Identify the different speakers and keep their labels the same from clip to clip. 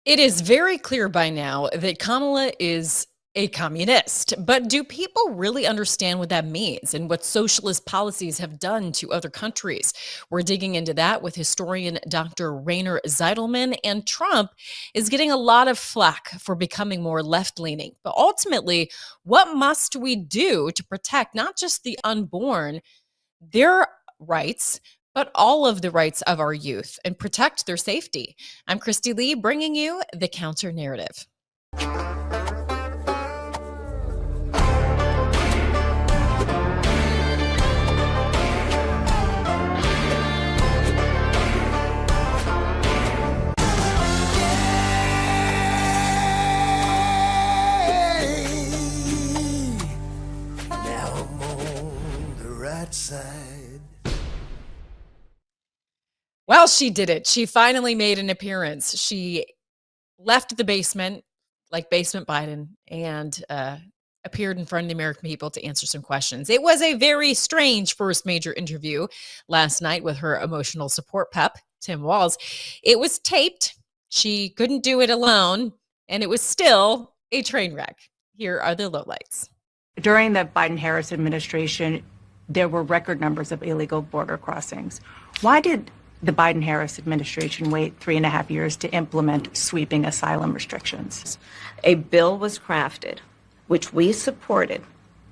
Speaker 1: It is very clear by now that Kamala is a communist, but do people really understand what that means and what socialist policies have done to other countries? We're digging into that with historian Dr. Rainer Zeidelman, and Trump is getting a lot of flack for becoming more left leaning. But ultimately, what must we do to protect not just the unborn, their rights, but all of the rights of our youth and protect their safety? I'm Christy Lee, bringing you the counter narrative.
Speaker 2: Now I'm on the right side.
Speaker 1: Well, she did it. She finally made an appearance. She left the basement, like Basement Biden, and appeared in front of the American people to answer some questions. It was a very strange first major interview last night with her emotional support pep, Tim Walz. It was taped. She couldn't do it alone, and it was still a train wreck. Here are the lowlights.
Speaker 3: During the Biden-Harris administration, there were record numbers of illegal border crossings. Why did the Biden-Harris administration wait 3.5 years to implement sweeping asylum restrictions?
Speaker 4: A bill was crafted, which we supported,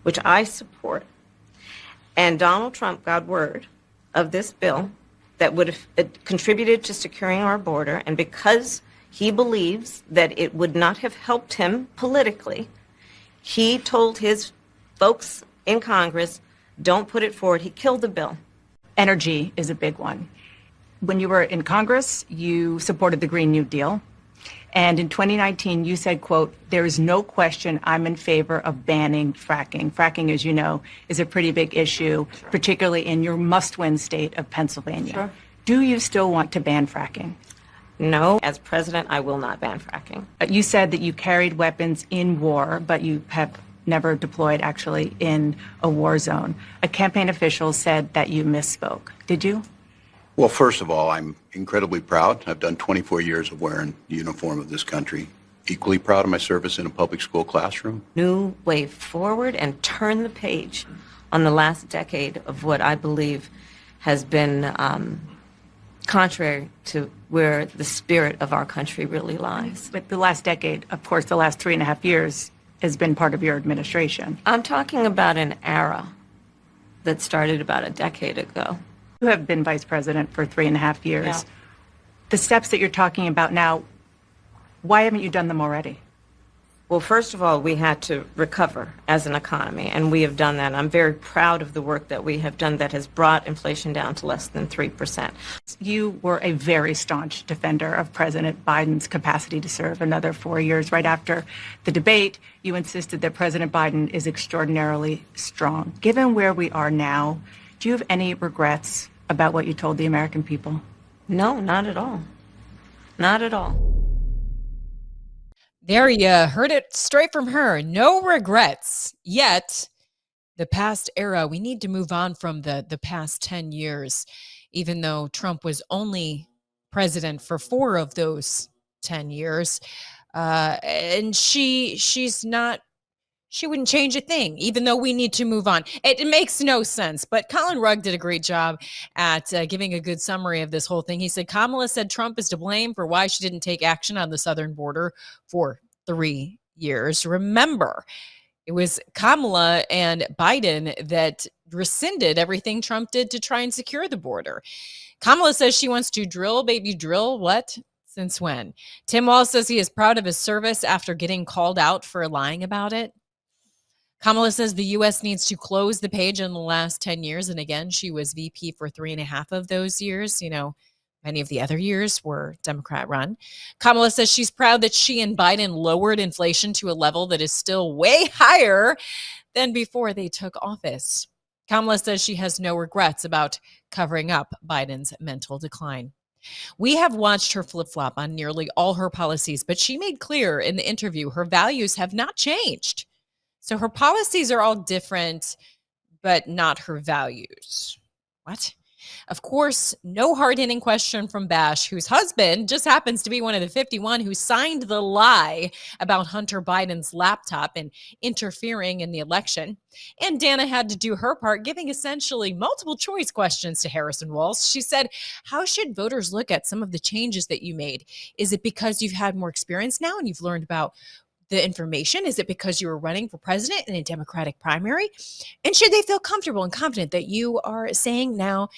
Speaker 4: which I support, and Donald Trump got word of this bill that would have contributed to securing our border, and because he believes that it would not have helped him politically, he told his folks in Congress, don't put it forward. He killed the bill.
Speaker 3: Energy is a big one. When you were in Congress, you supported the Green New Deal. And in 2019, you said, quote, there is no question I'm in favor of banning fracking. Fracking, as you know, is a pretty big issue, particularly in your must-win state of Pennsylvania.
Speaker 4: Sure.
Speaker 3: Do you still want to ban fracking?
Speaker 4: No, as president, I will not ban fracking.
Speaker 3: You said that you carried weapons in war, but you have never deployed actually in a war zone. A campaign official said that you misspoke. Did you?
Speaker 5: Well, first of all, I'm incredibly proud. I've done 24 years of wearing the uniform of this country. Equally proud of my service in a public school classroom.
Speaker 4: New way forward and turn the page on the last decade of what I believe has been contrary to where the spirit of our country really lies.
Speaker 3: But the last decade, of course, the last 3.5 years has been part of your administration.
Speaker 4: I'm talking about an era that started about a decade ago.
Speaker 3: You have been vice president for 3.5 years.
Speaker 4: Yeah.
Speaker 3: The steps that you're talking about now, why haven't you done them already?
Speaker 4: Well, first of all, we had to recover as an economy, and we have done that. I'm very proud of the work that we have done that has brought inflation down to less than 3%.
Speaker 3: You were a very staunch defender of President Biden's capacity to serve another 4 years. Right after the debate, you insisted that President Biden is extraordinarily strong. Given where we are now, do you have any regrets about what you told the American people?
Speaker 4: No, not at all. Not at all.
Speaker 1: There you heard it straight from her. No regrets. Yet, the past era, we need to move on from the past 10 years, even though Trump was only president for 4 of those 10 years. And she's not, she wouldn't change a thing, even though we need to move on. It makes no sense. But Colin Rugg did a great job at giving a good summary of this whole thing. He said, Kamala said Trump is to blame for why she didn't take action on the southern border for 3 years. Remember, it was Kamala and Biden that rescinded everything Trump did to try and secure the border. Kamala says she wants to drill, baby, drill. What? Since when? Tim Walz says he is proud of his service after getting called out for lying about it. Kamala says the U.S. needs to close the page in the last 10 years. And again, she was VP for 3.5 of those years. You know, many of the other years were Democrat run. Kamala says she's proud that she and Biden lowered inflation to a level that is still way higher than before they took office. Kamala says she has no regrets about covering up Biden's mental decline. We have watched her flip-flop on nearly all her policies, but she made clear in the interview her values have not changed. So her policies are all different, but not her values. What? Of course, no hard-hitting question from Bash, whose husband just happens to be one of the 51 who signed the lie about Hunter Biden's laptop and interfering in the election. And Dana had to do her part, giving essentially multiple choice questions to Harrison Walls. She said, how should voters look at some of the changes that you made? Is it because you've had more experience now and you've learned about the information? Is it because you were running for president in a Democratic primary? And should they feel comfortable and confident that you are saying now,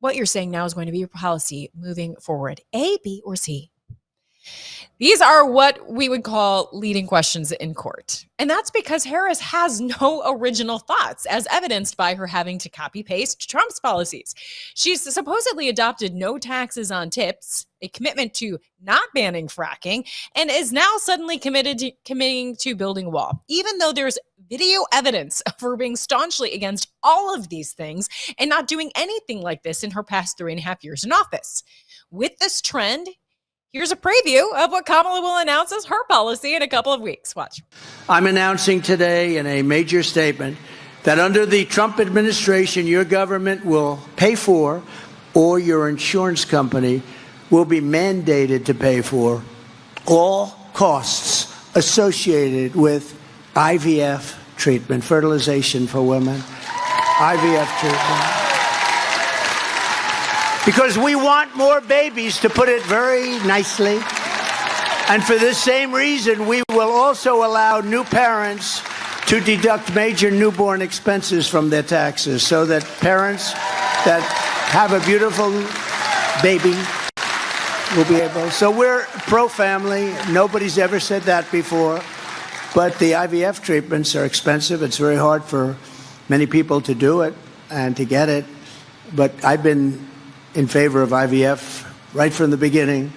Speaker 1: what you're saying now is going to be your policy moving forward? A, B, or C? These are what we would call leading questions in court. And that's because Harris has no original thoughts, as evidenced by her having to copy paste Trump's policies. She's supposedly adopted no taxes on tips, a commitment to not banning fracking, and is now suddenly committing to building a wall, even though there's video evidence of her being staunchly against all of these things and not doing anything like this in her past 3.5 years in office. With this trend, here's a preview of what Kamala will announce as her policy in a couple of weeks. Watch.
Speaker 6: I'm announcing today in a major statement that under the Trump administration, your government will pay for, or your insurance company will be mandated to pay for, all costs associated with IVF treatment, fertilization for women, IVF treatment. Because we want more babies, to put it very nicely. And for this same reason, we will also allow new parents to deduct major newborn expenses from their taxes, so that parents that have a beautiful baby will be able. So we're pro-family. Nobody's ever said that before. But the IVF treatments are expensive. It's very hard for many people to do it and to get it. But I've been in favor of IVF right from the beginning.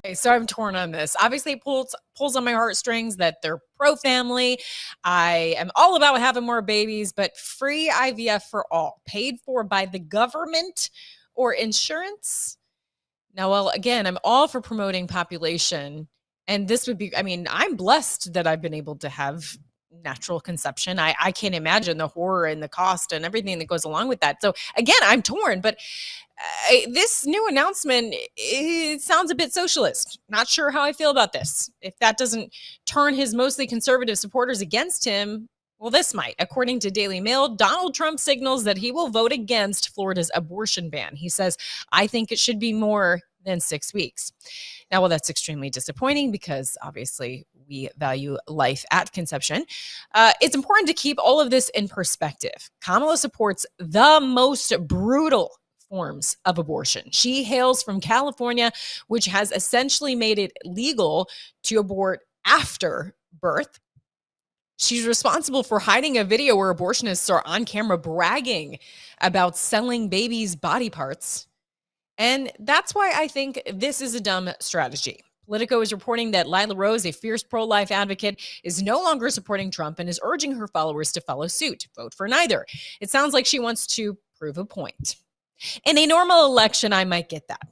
Speaker 1: Okay, so I'm torn on this. Obviously, it pulls on my heartstrings that they're pro-family. I am all about having more babies, but free IVF for all, paid for by the government or insurance. Now, well, again, I'm all for promoting population. And this would be, I mean, I'm blessed that I've been able to have natural conception. I can't imagine the horror and the cost and everything that goes along with that. So again, I'm torn, but this new announcement, it sounds a bit socialist. Not sure how I feel about this. If that doesn't turn his mostly conservative supporters against him, well, this might. According to Daily Mail, Donald Trump signals that he will vote against Florida's abortion ban. He says, I think it should be more than 6 weeks. Now, well, that's extremely disappointing because obviously we value life at conception. It's important to keep all of this in perspective. Kamala supports the most brutal forms of abortion. She hails from California, which has essentially made it legal to abort after birth. She's responsible for hiding a video where abortionists are on camera bragging about selling babies' body parts. And that's why I think this is a dumb strategy. Politico is reporting that Lila Rose, a fierce pro-life advocate, is no longer supporting Trump and is urging her followers to follow suit, vote for neither. It sounds like she wants to prove a point. In a normal election, I might get that.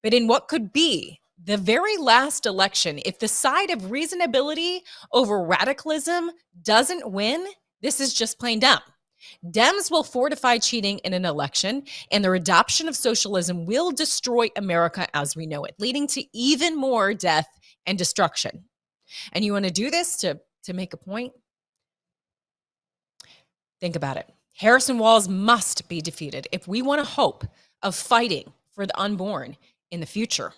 Speaker 1: But in what could be the very last election, if the side of reasonability over radicalism doesn't win, this is just plain dumb. Dems will fortify cheating in an election, and their adoption of socialism will destroy America as we know it, leading to even more death and destruction. And you want to do this to make a point? Think about it. Harrison Walls must be defeated if we want a hope of fighting for the unborn in the future.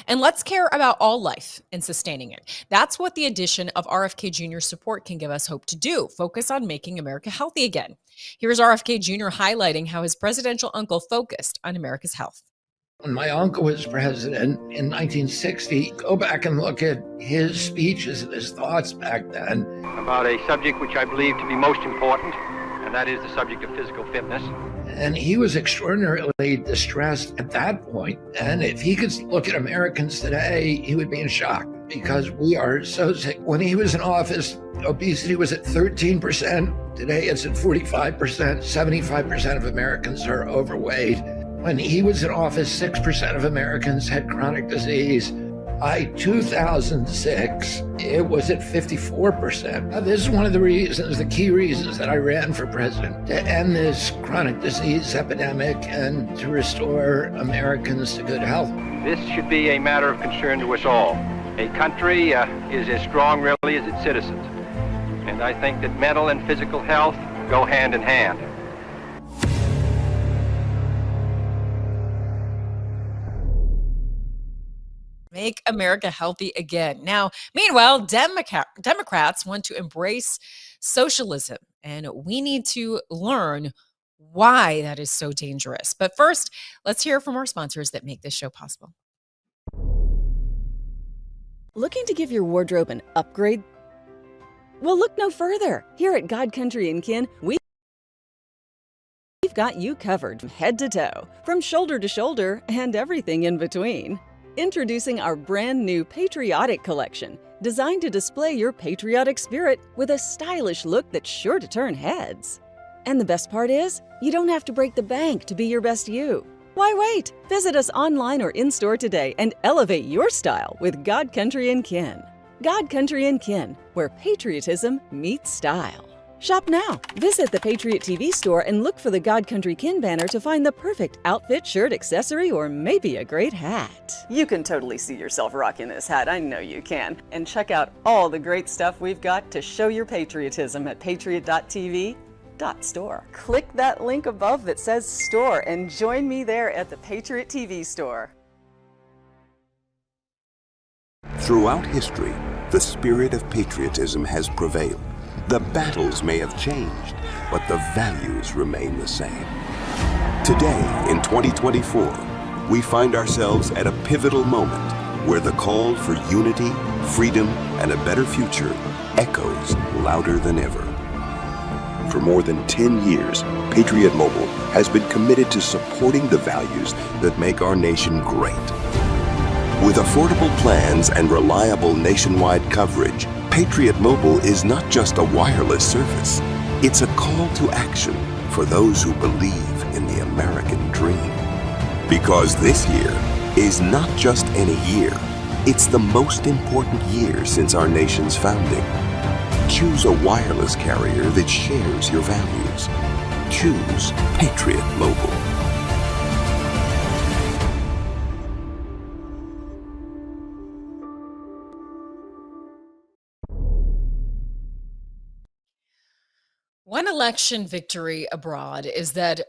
Speaker 1: And let's care about all life and sustaining it. That's what the addition of RFK Jr. support can give us hope to do. Focus on making America healthy again. Here's RFK Jr. highlighting how his presidential uncle focused on America's health.
Speaker 7: When my uncle was president in 1960, go back and look at his speeches and his thoughts back then.
Speaker 8: About a subject which I believe to be most important, and that is the subject of physical fitness.
Speaker 7: And he was extraordinarily distressed at that point. And if he could look at Americans today, he would be in shock because we are so sick. When he was in office, obesity was at 13%. Today it's at 45%. 75% of Americans are overweight. When he was in office, 6% of Americans had chronic disease. By 2006, it was at 54%. Now, this is one of the reasons, the key reasons that I ran for president, to end this chronic disease epidemic and to restore Americans to good health.
Speaker 8: This should be a matter of concern to us all. A country is as strong, really, as its citizens. And I think that mental and physical health go hand in hand.
Speaker 1: Make America healthy again. Now, meanwhile, Democrats want to embrace socialism, and we need to learn why that is so dangerous. But first, let's hear from our sponsors that make this show possible.
Speaker 9: Looking to give your wardrobe an upgrade? Well, look no further. Here at God Country & Kin, we've got you covered from head to toe, from shoulder to shoulder, and everything in between. Introducing our brand new Patriotic Collection, designed to display your patriotic spirit with a stylish look that's sure to turn heads. And the best part is, you don't have to break the bank to be your best you. Why wait? Visit us online or in-store today and elevate your style with God Country & Kin. God Country & Kin, where patriotism meets style. Shop now. Visit the Patriot TV store and look for the God Country Kin banner to find the perfect outfit, shirt, accessory, or maybe a great hat. You can totally see yourself rocking this hat. I know you can. And check out all the great stuff we've got to show your patriotism at patriot.tv.store. Click that link above that says store and join me there at the Patriot TV store.
Speaker 10: Throughout history, the spirit of patriotism has prevailed. The battles may have changed, but the values remain the same. Today, in 2024, we find ourselves at a pivotal moment where the call for unity, freedom, and a better future echoes louder than ever. For more than 10 years, Patriot Mobile has been committed to supporting the values that make our nation great. With affordable plans and reliable nationwide coverage, Patriot Mobile is not just a wireless service. It's a call to action for those who believe in the American dream. Because this year is not just any year, it's the most important year since our nation's founding. Choose a wireless carrier that shares your values. Choose Patriot Mobile.
Speaker 1: One election victory abroad is that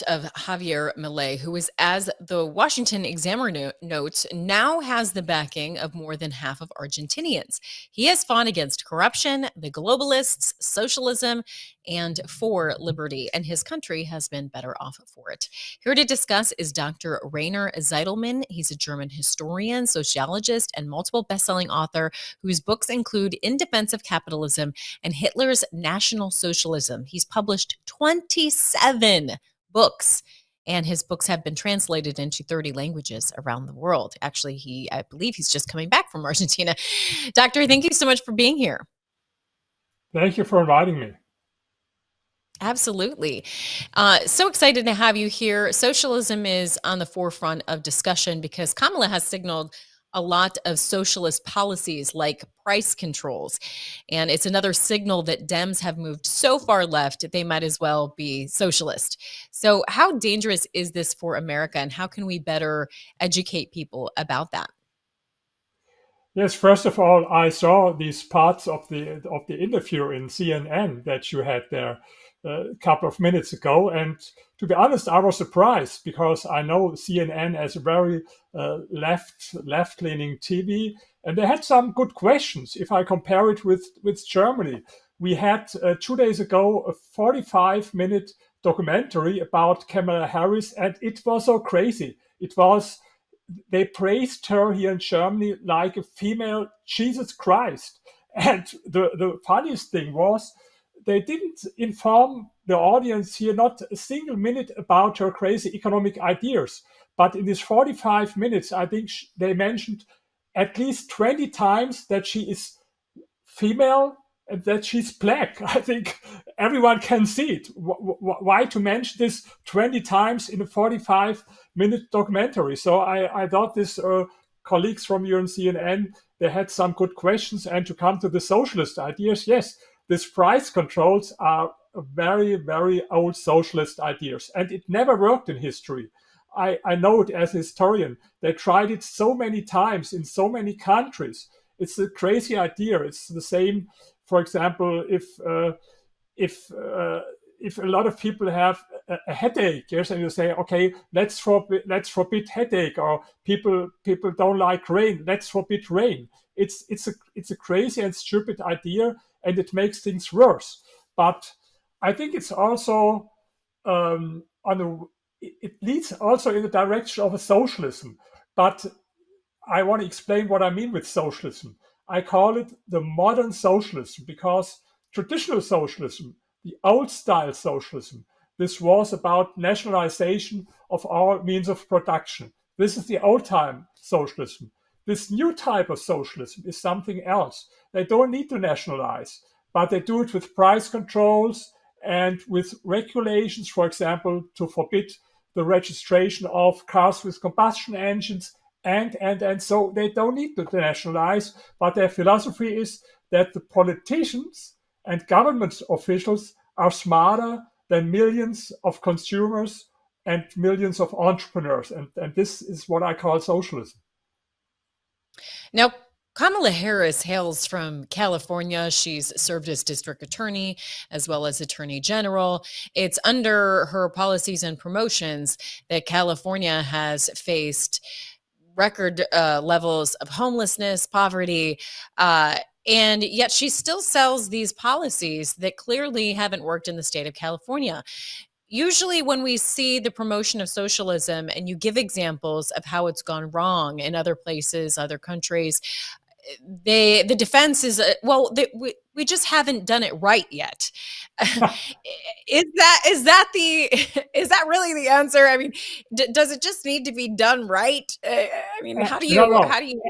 Speaker 1: of Javier Milei, who is, as the Washington Examiner notes, now has the backing of more than half of Argentinians. He has fought against corruption, the globalists, socialism, and for liberty, and his country has been better off for it. Here to discuss is Dr. Rainer Zitelmann. He's a German historian, sociologist, and multiple best-selling author whose books include In Defense of Capitalism and Hitler's National Socialism. He's published 27 books, and his books have been translated into 30 languages around the world. Actually, I believe he's just coming back from Argentina. Doctor, thank you so much for being here.
Speaker 11: Thank you for inviting me.
Speaker 1: Absolutely. So excited to have you here. Socialism is on the forefront of discussion because Kamala has signaled a lot of socialist policies like price controls. And it's another signal that Dems have moved so far left, they might as well be socialist. So how dangerous is this for America, and how can we better educate people about that?
Speaker 11: Yes, first of all, I saw these parts of the interview in CNN that you had there a couple of minutes ago. And to be honest, I was surprised because I know CNN as a very left-leaning TV, and they had some good questions. If I compare it with Germany, we had 2 days ago a 45-minute documentary about Kamala Harris, and it was so crazy. They praised her here in Germany like a female Jesus Christ. And the funniest thing was they didn't inform the audience here not a single minute about her crazy economic ideas. But in these 45 minutes, I think they mentioned at least 20 times that she is female and that she's black. I think everyone can see it. Why to mention this 20 times in a 45-minute documentary? So I thought this colleagues from you on CNN, they had some good questions. And to come to the socialist ideas, yes, these price controls are very, very old socialist ideas. And it never worked in history. I know it as a historian. They tried it so many times in so many countries. It's a crazy idea. It's the same, for example, if a lot of people have a headache, yes, and you say, okay, let's forbid headache, or people don't like rain, let's forbid rain. It's a crazy and stupid idea, and it makes things worse. But I think it's also it leads also in the direction of a socialism. But I want to explain what I mean with socialism. I call it the modern socialism, because traditional socialism, the old style socialism, this was about nationalization of our means of production. This is the old time socialism. This new type of socialism is something else. They don't need to nationalize, but they do it with price controls and with regulations, for example, to forbid the registration of cars with combustion engines, and so they don't need to nationalize, but their philosophy is that the politicians and government officials are smarter than millions of consumers and millions of entrepreneurs. And this is what I call socialism.
Speaker 1: Now, Kamala Harris hails from California. She's served as district attorney as well as attorney general. It's under her policies and promotions that California has faced record levels of homelessness, poverty, and yet she still sells these policies that clearly haven't worked in the state of California. Usually when we see the promotion of socialism and you give examples of how it's gone wrong in other places, other countries, the defense is, we just haven't done it right yet. Is that really the answer? I mean, does it just need to be done right? I mean, how do you?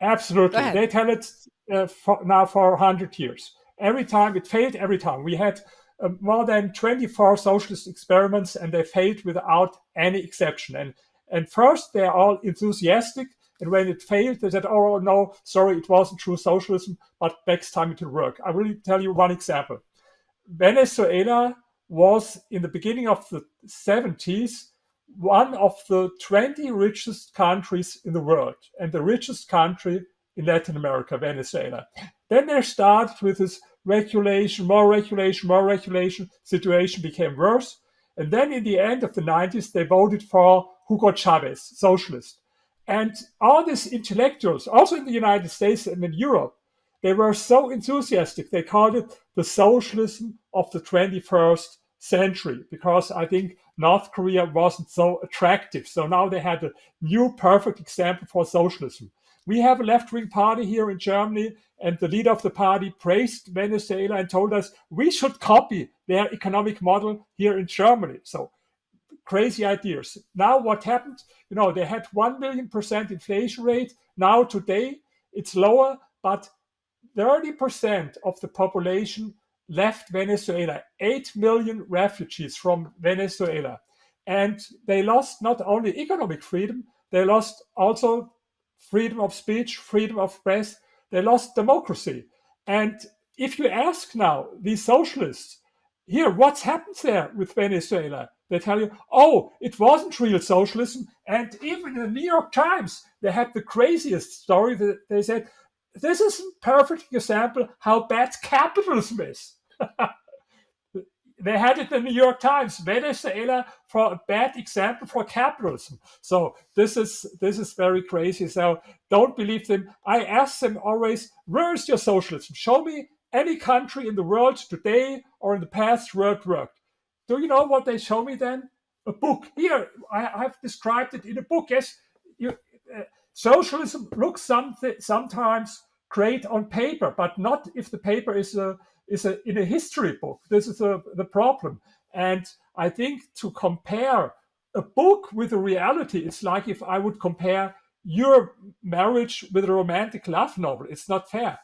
Speaker 11: Absolutely. They tell it now for 100 years. Every time it failed, every time. We had more than 24 socialist experiments, and they failed without any exception. And first, they're all enthusiastic. And when it failed, they said, oh, no, sorry, it wasn't true socialism, but next time it will work. I will tell you one example. Venezuela was, in the beginning of the 70s, one of the 20 richest countries in the world, and the richest country in Latin America, Venezuela. Then they started with this regulation, more regulation, situation became worse. And then in the end of the 90s, they voted for Hugo Chavez, socialist. And all these intellectuals, also in the United States and in Europe, they were so enthusiastic. They called it the socialism of the 21st century, because I think North Korea wasn't so attractive. So now they had a new perfect example for socialism. We have a left-wing party here in Germany, and the leader of the party praised Venezuela and told us we should copy their economic model here in Germany. So crazy ideas. Now what happened? They had 1 million% inflation rate. Now today it's lower, but 30% of the population left Venezuela, 8 million refugees from Venezuela. And they lost not only economic freedom, they lost also freedom of speech, freedom of press, they lost democracy. And if you ask now these socialists, here, what's happened there with Venezuela? They tell you, oh, it wasn't real socialism. And even in the New York Times, they had the craziest story. They said, this is a perfect example how bad capitalism is. They had it in the New York Times, Venezuela for a bad example for capitalism. So this is very crazy. So don't believe them. I ask them always, where is your socialism? Show me any country in the world today or in the past where it worked. Do you know what they show me then? A book. Here, I've described it in a book. Yes, socialism looks sometimes great on paper, but not if the paper is in a history book. This is the problem. And I think to compare a book with a reality, it's like if I would compare your marriage with a romantic love novel. It's not fair.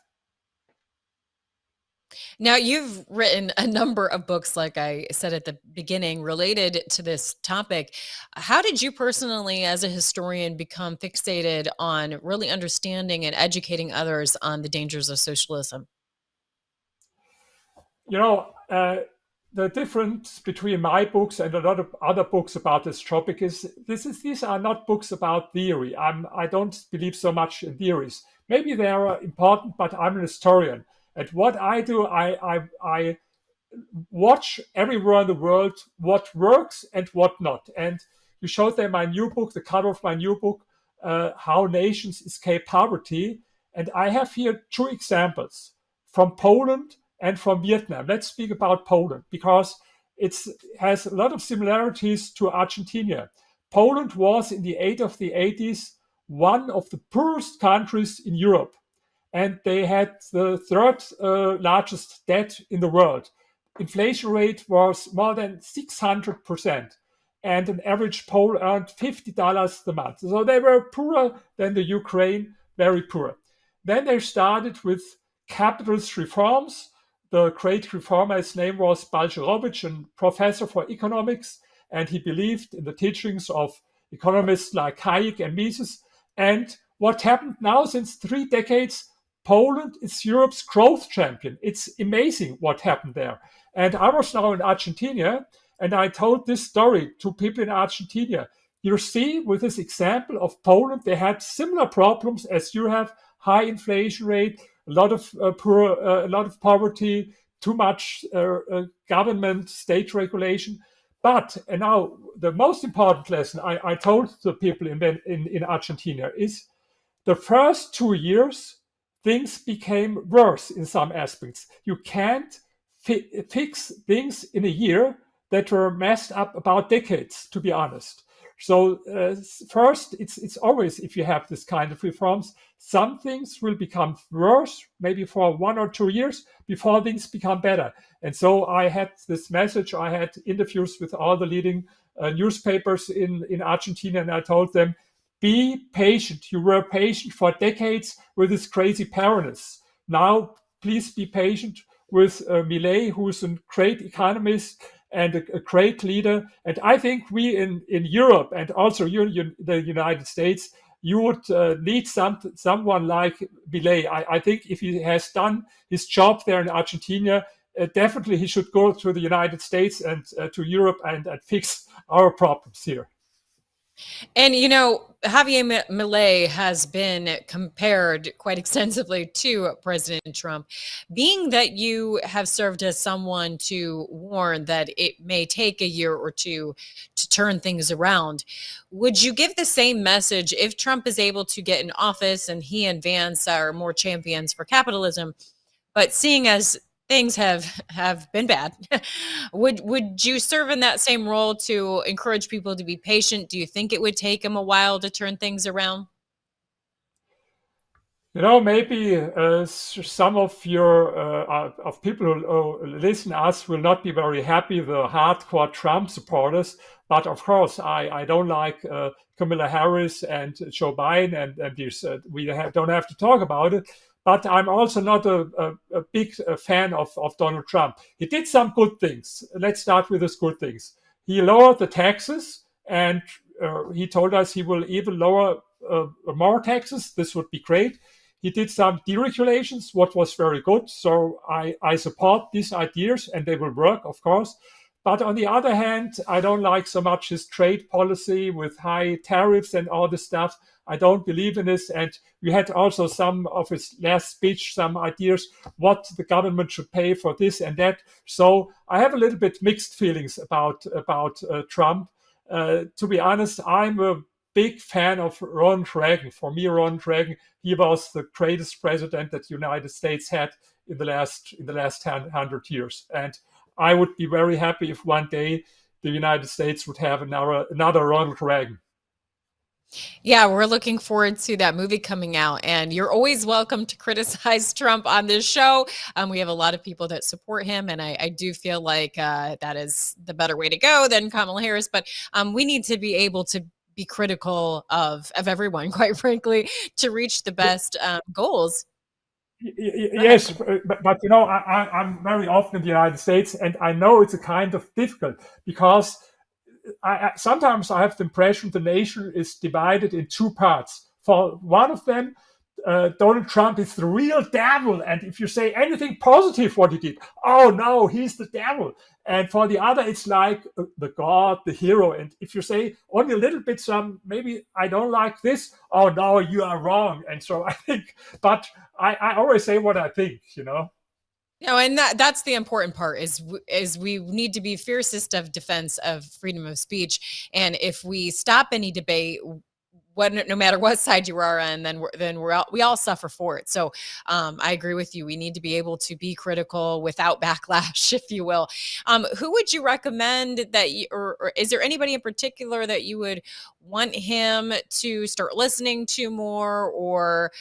Speaker 1: Now, you've written a number of books, like I said at the beginning, related to this topic. How did you personally, as a historian, become fixated on really understanding and educating others on the dangers of socialism?
Speaker 11: You know, the difference between my books and a lot of other books about this topic is these are not books about theory. I don't believe so much in theories. Maybe they are important, but I'm an historian. And what I do, I watch everywhere in the world what works and what not. And you showed them my new book, the cover of my new book, How Nations Escape Poverty. And I have here two examples from Poland and from Vietnam. Let's speak about Poland because it has a lot of similarities to Argentina. Poland was in the 80s one of the poorest countries in Europe, and they had the third largest debt in the world. Inflation rate was more than 600%, and an average Pole earned $50 a month. So they were poorer than the Ukraine, very poor. Then they started with capitalist reforms. The great reformer, his name was Balcerowicz, a professor for economics, and he believed in the teachings of economists like Hayek and Mises. And what happened now since 3 decades, Poland is Europe's growth champion. It's amazing what happened there. And I was now in Argentina, and I told this story to people in Argentina. You see, with this example of Poland, they had similar problems as you have: high inflation rate, a lot of poverty, too much government, state regulation. But, and now the most important lesson I told the people in Argentina is the first 2 years, things became worse in some aspects. You can't fix things in a year that were messed up about decades, to be honest. So first, it's always, if you have this kind of reforms, some things will become worse, maybe for 1 or 2 years before things become better. And so I had this message. I had interviews with all the leading newspapers in Argentina, and I told them, be patient. You were patient for decades with this crazy Peronism. Now, please be patient with Milei, who's a great economist and a great leader. And I think we in Europe and also the United States, you would need someone like Milei. I think if he has done his job there in Argentina, definitely he should go to the United States and to Europe and fix our problems here.
Speaker 1: And, you know, Javier Milei has been compared quite extensively to President Trump. Being that you have served as someone to warn that it may take a year or two to turn things around, would you give the same message if Trump is able to get in office and he and Vance are more champions for capitalism? But seeing as things have been bad, would you serve in that same role to encourage people to be patient? Do you think it would take him a while to turn things around?
Speaker 11: You know, maybe some of your of people who listen to us will not be very happy, the hardcore Trump supporters. But of course, I don't like Kamala Harris and Joe Biden, and these, we don't have to talk about it. But I'm also not a big fan of Donald Trump. He did some good things. Let's start with his good things. He lowered the taxes, and he told us he will even lower more taxes. This would be great. He did some deregulations, what was very good. So I support these ideas, and they will work, of course. But on the other hand, I don't like so much his trade policy with high tariffs and all this stuff. I don't believe in this. And we had also some of his last speech, some ideas what the government should pay for this and that. So I have a little bit mixed feelings about Trump. To be honest, I'm a big fan of Ronald Reagan. For me, Ronald Reagan, he was the greatest president that the United States had in the last 100 years. And I would be very happy if one day the United States would have another Ronald Reagan.
Speaker 1: Yeah, we're looking forward to that movie coming out, and you're always welcome to criticize Trump on this show. We have a lot of people that support him, and I do feel like that is the better way to go than Kamala Harris. But we need to be able to be critical of everyone, quite frankly, to reach the best goals.
Speaker 11: Yes, but you know, I'm very often in the United States, and I know it's a kind of difficult because sometimes I have the impression the nation is divided in two parts. For one of them, Donald Trump is the real devil, and if you say anything positive what he did, oh no, he's the devil. And for the other, it's like the God, the hero. And if you say only a little bit, maybe I don't like this, oh no, you are wrong. And so I think, but I always say what I think, you know.
Speaker 1: No, and that's the important part is we need to be fiercest of defense of freedom of speech. And if we stop any debate, no matter what side you are on, then we all suffer for it. So I agree with you. We need to be able to be critical without backlash, if you will. Who would you recommend that or is there anybody in particular that you would want him to start listening to more or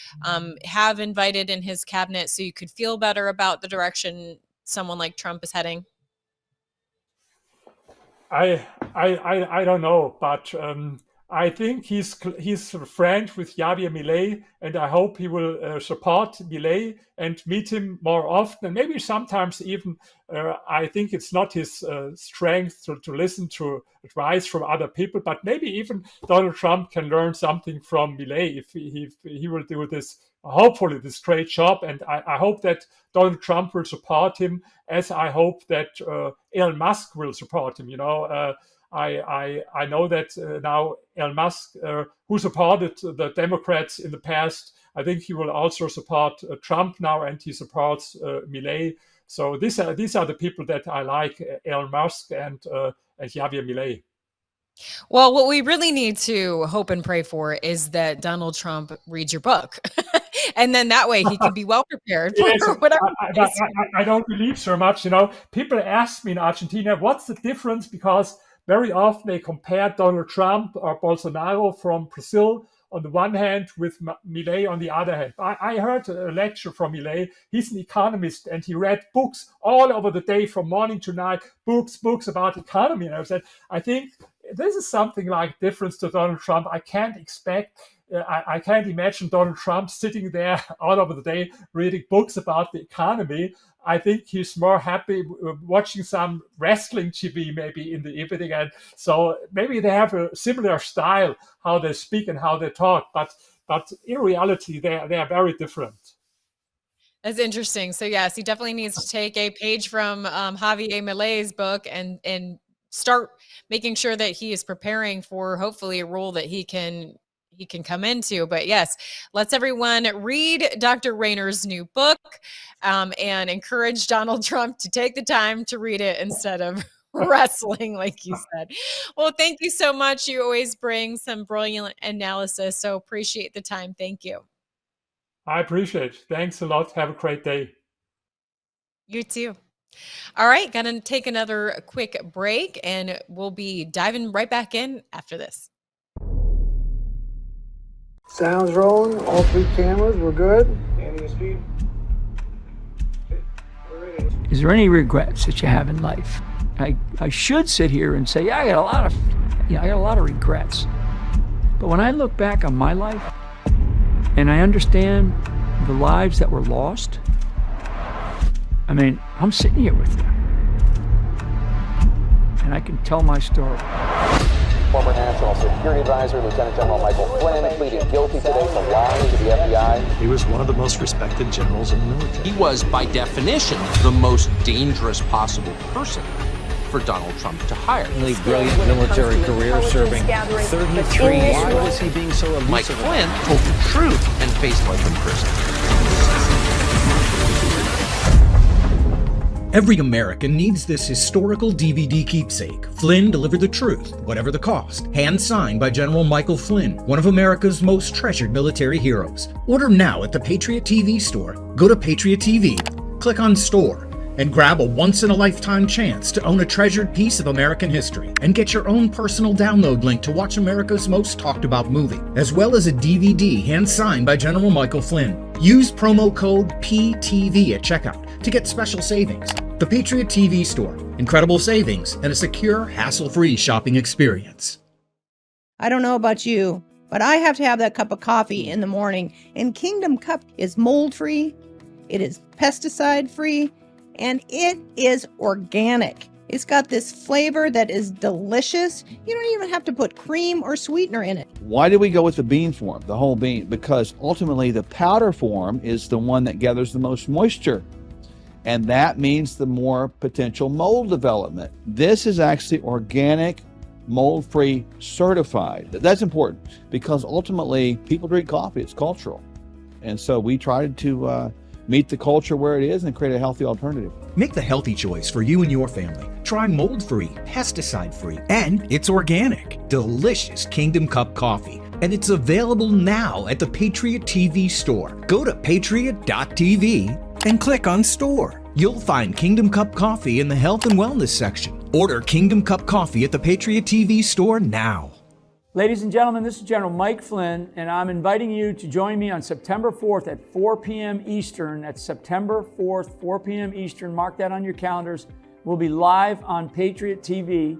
Speaker 1: have invited in his cabinet so you could feel better about the direction someone like Trump is heading?
Speaker 11: I don't know, but I think he's a friend with Javier Milei, and I hope he will support Milei and meet him more often. And maybe sometimes even I think it's not his strength to listen to advice from other people, but maybe even Donald Trump can learn something from Milei if he will do this. Hopefully, this great job, and I hope that Donald Trump will support him, as I hope that Elon Musk will support him. You know. I know that now Elon Musk, who supported the Democrats in the past, I think he will also support Trump now, and he supports Milei. So these are the people that I like: Elon Musk and Javier Milei.
Speaker 1: Well, what we really need to hope and pray for is that Donald Trump reads your book. And then that way he can be well prepared for
Speaker 11: Yes,
Speaker 1: whatever.
Speaker 11: I don't believe so much. You know, people ask me in Argentina, what's the difference? Because very often they compare Donald Trump or Bolsonaro from Brazil on the one hand with Milei on the other hand. I heard a lecture from Milei. He's an economist and he read books all over the day from morning to night, books about economy. And I said, I think this is something like difference to Donald Trump. I can't imagine Donald Trump sitting there all over the day reading books about the economy. I think he's more happy watching some wrestling TV maybe in the evening. And so maybe they have a similar style, how they speak and how they talk. But in reality, they are very different.
Speaker 1: That's interesting. So yes, he definitely needs to take a page from Javier Milei's book and start making sure that he is preparing for hopefully a role that he can come into. But yes, let's everyone read Dr. Rayner's new book and encourage Donald Trump to take the time to read it instead of wrestling, like you said. Well, thank you so much. You always bring some brilliant analysis. So appreciate the time. Thank you.
Speaker 11: I appreciate it. Thanks a lot. Have a great day.
Speaker 1: You too. All right, gonna take another quick break and we'll be diving right back in after this.
Speaker 12: Sounds rolling. All three cameras. We're good.
Speaker 13: Is there any regrets that you have in life? I should sit here and say, yeah, I got a lot of regrets. But when I look back on my life and I understand the lives that were lost, I mean, I'm sitting here with you, and I can tell my story.
Speaker 14: Former National Security Advisor Lieutenant General Michael Flynn pleaded guilty today to lying to the FBI.
Speaker 15: He was one of the most respected generals in the military.
Speaker 16: He was, by definition, the most dangerous possible person for Donald Trump to hire.
Speaker 17: Really brilliant military career, serving 33 years.
Speaker 16: Why was he being so elusive? Mike Flynn told the truth and faced life in prison.
Speaker 18: Every American needs this historical DVD keepsake. Flynn delivered the truth, whatever the cost. Hand signed by General Michael Flynn, one of America's most treasured military heroes. Order now at the Patriot TV store. Go to Patriot TV, click on Store, and grab a once-in-a-lifetime chance to own a treasured piece of American history. And get your own personal download link to watch America's most talked-about movie, as well as a DVD hand-signed by General Michael Flynn. Use promo code PTV at checkout to get special savings. The Patriot TV store. Incredible savings and a secure, hassle-free shopping experience.
Speaker 19: I don't know about you, but I have to have that cup of coffee in the morning. And Kingdom Cup is mold-free, It is pesticide free and it is organic. It's got this flavor that is delicious. You don't even have to put cream or sweetener in it.
Speaker 20: Why did we go with the bean form, the whole bean? Because ultimately the powder form is the one that gathers the most moisture. And that means the more potential mold development. This is actually organic, mold-free, certified. That's important because ultimately people drink coffee, it's cultural. And so we tried to meet the culture where it is and create a healthy alternative.
Speaker 18: Make the healthy choice for you and your family. Try mold-free, pesticide-free, and it's organic. Delicious Kingdom Cup coffee. And it's available now at the Patriot TV store. Go to patriot.tv and click on store. You'll find Kingdom Cup coffee in the health and wellness section. Order Kingdom Cup coffee at the Patriot TV store now.
Speaker 13: Ladies and gentlemen, this is General Mike Flynn, and I'm inviting you to join me on September 4th at 4 p.m. Eastern. That's September 4th, 4 p.m. Eastern. Mark that on your calendars. We'll be live on Patriot TV.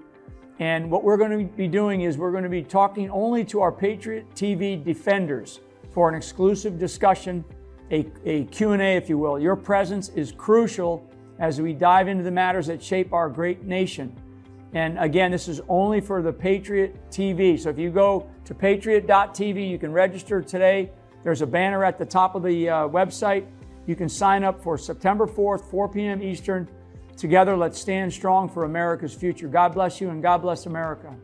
Speaker 13: And what we're going to be doing is we're going to be talking only to our Patriot TV defenders for an exclusive discussion, a Q&A, if you will. Your presence is crucial as we dive into the matters that shape our great nation. And again, this is only for the Patriot TV. So if you go to patriot.tv, you can register today. There's a banner at the top of the website. You can sign up for September 4th, 4 p.m. Eastern. Together, let's stand strong for America's future. God bless you and God bless America.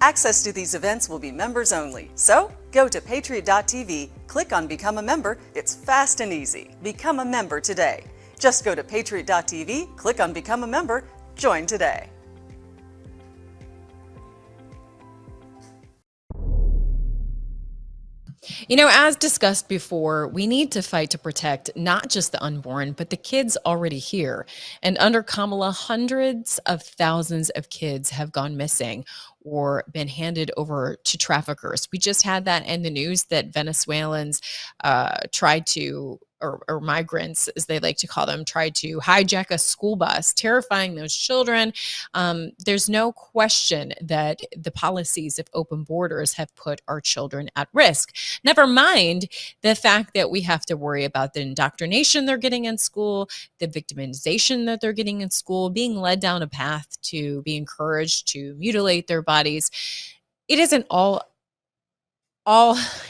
Speaker 9: Access to these events will be members only. So go to patriot.tv, click on Become a Member. It's fast and easy. Become a member today. Just go to patriot.tv, click on Become a Member, join today.
Speaker 1: You know, as discussed before, we need to fight to protect not just the unborn, but the kids already here. And under Kamala, hundreds of thousands of kids have gone missing or been handed over to traffickers. We just had that in the news that Venezuelans tried to, or migrants, as they like to call them, tried to hijack a school bus, terrifying those children. There's no question that the policies of open borders have put our children at risk. Never mind the fact that we have to worry about the indoctrination they're getting in school, the victimization that they're getting in school, being led down a path to be encouraged to mutilate their bodies. It isn't all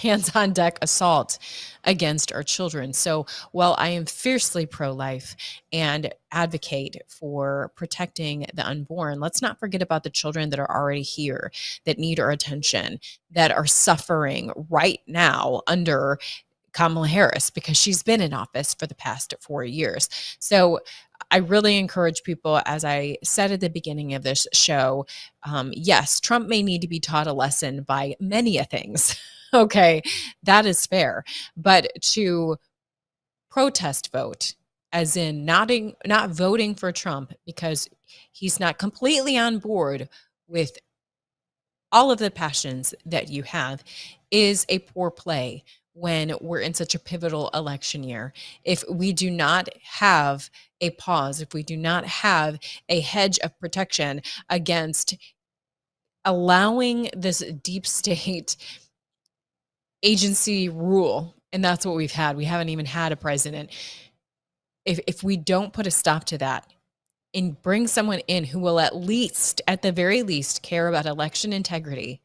Speaker 1: hands on deck assault against our children. So while I am fiercely pro-life and advocate for protecting the unborn, let's not forget about the children that are already here, that need our attention, that are suffering right now under Kamala Harris because she's been in office for the past 4 years. So I really encourage people, as I said at the beginning of this show, yes, Trump may need to be taught a lesson by many things. Okay, that is fair. But to protest vote, as in not voting for Trump because he's not completely on board with all of the passions that you have, is a poor play when we're in such a pivotal election year. If we do not have a pause, if we do not have a hedge of protection against allowing this deep state agency rule, and that's what we've had. We haven't even had a president. If we don't put a stop to that and bring someone in who will at the very least, care about election integrity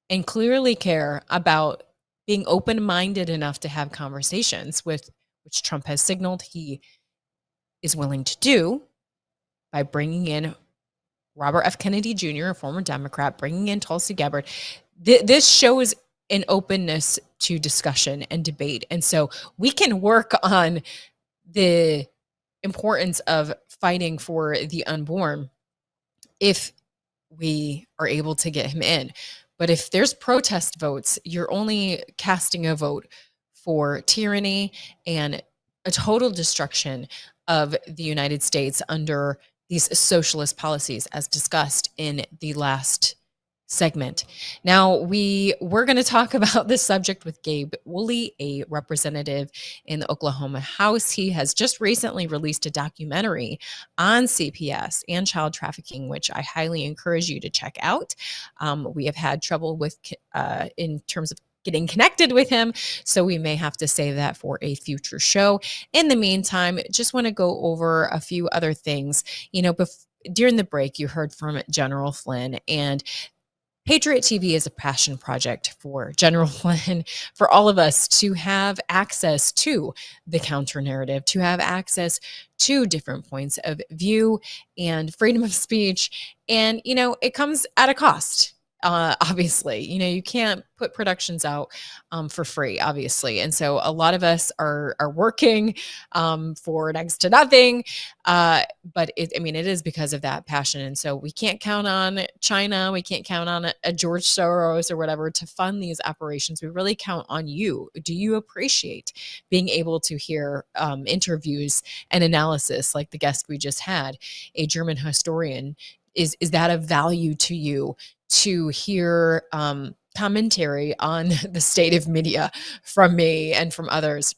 Speaker 1: and clearly care about being open-minded enough to have conversations with, which Trump has signaled he is willing to do by bringing in Robert F. Kennedy Jr., a former Democrat, bringing in Tulsi Gabbard. This shows an openness to discussion and debate. And so we can work on the importance of fighting for the unborn if we are able to get him in. But if there's protest votes, you're only casting a vote for tyranny and a total destruction of the United States under these socialist policies, as discussed in the last segment. Now, we're going to talk about this subject with Gabe Woolley, a representative in the Oklahoma House. He has just recently released a documentary on CPS and child trafficking, which I highly encourage you to check out. We have had trouble with, in terms of getting connected with him. So we may have to save that for a future show. In the meantime, just want to go over a few other things. During the break, you heard from General Flynn, and Patriot TV is a passion project for General Flynn, for all of us to have access to the counter narrative, to have access to different points of view and freedom of speech. And, it comes at a cost. Obviously, you can't put productions out for free, obviously. And so a lot of us are working for next to nothing. But it is because of that passion. And so we can't count on China. We can't count on a George Soros or whatever to fund these operations. We really count on you. Do you appreciate being able to hear interviews and analysis like the guest we just had, a German historian? Is that of value to you to hear commentary on the state of media from me and from others?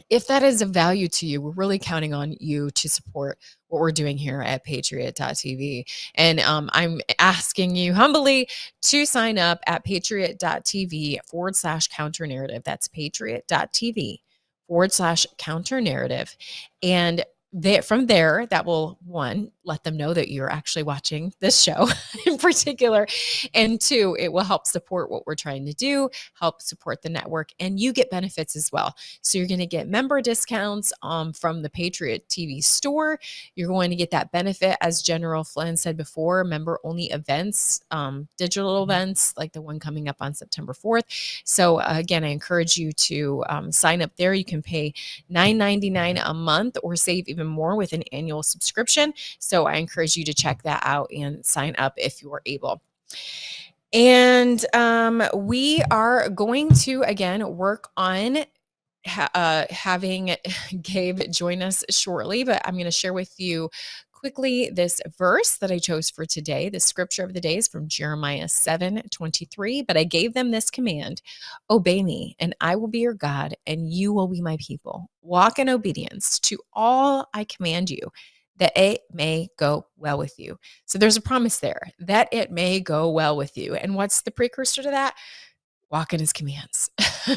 Speaker 1: If that is of value to you, we're really counting on you to support what we're doing here at Patriot.tv. And I'm asking you humbly to sign up at Patriot.tv/counter narrative. That's Patriot.tv/counter narrative. And from there, that will, one, let them know that you're actually watching this show in particular. And two, it will help support what we're trying to do, help support the network, and you get benefits as well. So you're going to get member discounts from the Patriot TV store. You're going to get that benefit, as General Flynn said before, member-only events, digital events like the one coming up on September 4th. So again, I encourage you to sign up there. You can pay $9.99 a month or save even more with an annual subscription. So I encourage you to check that out and sign up if you are able. And we are going to, again, work on having Gabe join us shortly, but I'm going to share with you quickly this verse that I chose for today. The scripture of the day is from Jeremiah 7:23. But I gave them this command: obey me, and I will be your God, and you will be my people. Walk in obedience to all I command you, that it may go well with you. So there's a promise there, that it may go well with you. And what's the precursor to that? Walk in his commands.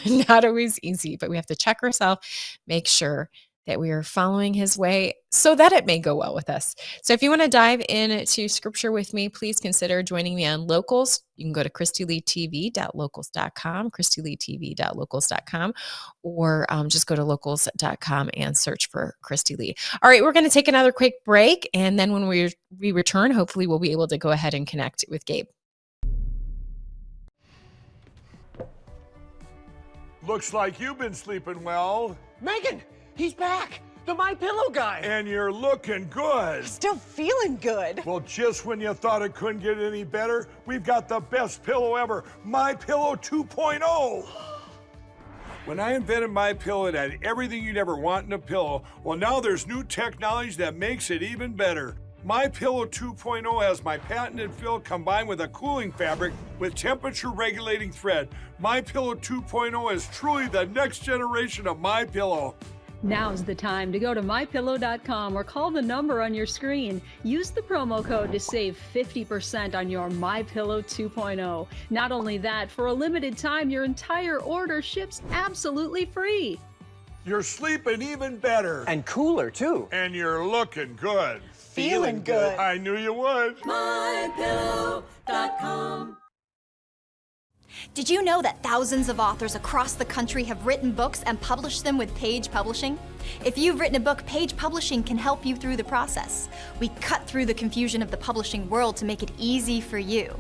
Speaker 1: Not always easy, but we have to check ourselves, make sure that we are following his way so that it may go well with us. So if you want to dive into scripture with me, please consider joining me on Locals. You can go to ChristyLeeTV.locals.com, ChristyLeeTV.locals.com, or just go to locals.com and search for Christy Lee. All right, we're going to take another quick break. And then when we return, hopefully we'll be able to go ahead and connect with Gabe.
Speaker 21: Looks like you've been sleeping well.
Speaker 22: Megan! He's back! The MyPillow guy!
Speaker 21: And you're looking good.
Speaker 22: Still feeling good.
Speaker 21: Well, just when you thought it couldn't get any better, we've got the best pillow ever, MyPillow 2.0. When I invented MyPillow, it had everything you'd ever want in a pillow. Well, now there's new technology that makes it even better. MyPillow 2.0 has my patented fill combined with a cooling fabric with temperature regulating thread. MyPillow 2.0 is truly the next generation of MyPillow.
Speaker 23: Now's the time to go to MyPillow.com or call the number on your screen. Use the promo code to save 50% on your MyPillow 2.0. Not only that, for a limited time, your entire order ships absolutely free.
Speaker 21: You're sleeping even better.
Speaker 22: And cooler, too.
Speaker 21: And you're looking good.
Speaker 22: Feeling good.
Speaker 21: I knew you would.
Speaker 24: MyPillow.com. Did you know that thousands of authors across the country have written books and published them with Page Publishing? If you've written a book, Page Publishing can help you through the process. We cut through the confusion of the publishing world to make it easy for you.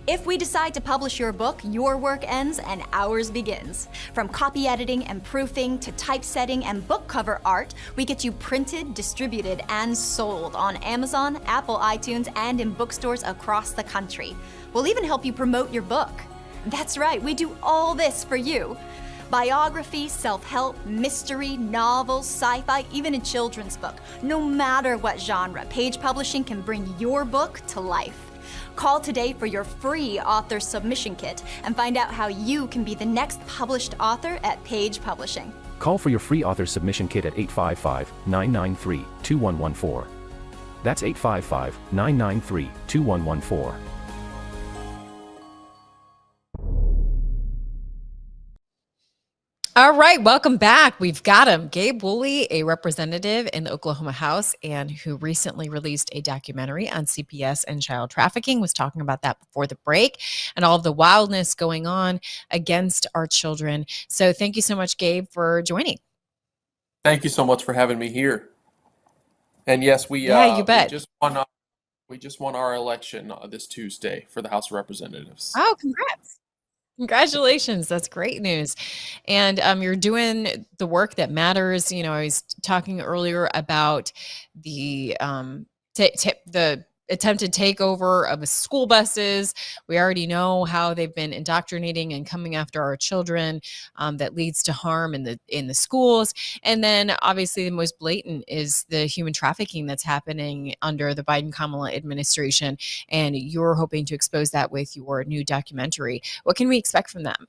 Speaker 24: If we decide to publish your book, your work ends and ours begins. From copy editing and proofing to typesetting and book cover art, we get you printed, distributed, and sold on Amazon, Apple iTunes, and in bookstores across the country. We'll even help you promote your book. That's right, we do all this for you. Biography, self-help, mystery, novels, sci-fi, even a children's book. No matter what genre, Page Publishing can bring your book to life. Call today for your free author submission kit and find out how you can be the next published author at Page Publishing.
Speaker 25: Call for your free author submission kit at 855-993-2114. That's 855-993-2114.
Speaker 1: All right, welcome back. We've got him, Gabe Woolley, a representative in the Oklahoma House and who recently released a documentary on CPS and child trafficking, was talking about that before the break and all of the wildness going on against our children. So thank you so much, Gabe, for joining.
Speaker 2: Thank you so much for having me here. And yes,
Speaker 1: you bet.
Speaker 2: We just won our election this Tuesday for the House of Representatives.
Speaker 1: Oh, congrats. Congratulations. That's great news. And you're doing the work that matters. You know, I was talking earlier about the the attempted takeover of school buses. We already know how they've been indoctrinating and coming after our children. That leads to harm in the schools. And then obviously the most blatant is the human trafficking that's happening under the Biden-Kamala administration. And you're hoping to expose that with your new documentary. What can we expect from them?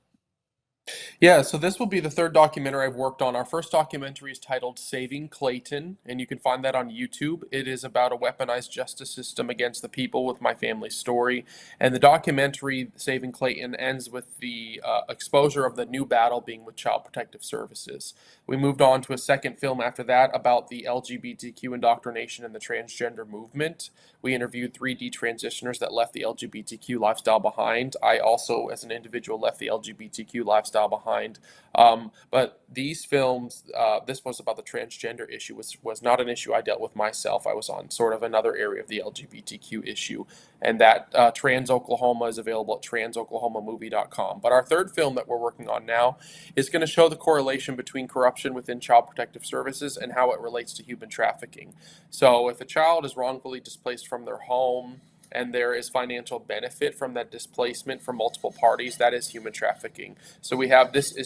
Speaker 2: Yeah, so this will be the third documentary I've worked on. Our first documentary is titled Saving Clayton, and you can find that on YouTube. It is about a weaponized justice system against the people with my family's story. And the documentary, Saving Clayton, ends with the exposure of the new battle being with Child Protective Services. We moved on to a second film after that about the LGBTQ indoctrination and the transgender movement. We interviewed 3D transitioners that left the LGBTQ lifestyle behind. I also, as an individual, left the LGBTQ lifestyle behind. But these films, this was about the transgender issue, was not an issue I dealt with myself. I was on sort of another area of the LGBTQ issue. And that Trans Oklahoma is available at transoklahomamovie.com. But our third film that we're working on now is going to show the correlation between corruption within Child Protective Services and how it relates to human trafficking. So if a child is wrongfully displaced from their home, and there is financial benefit from that displacement from multiple parties, that is human trafficking. So we have this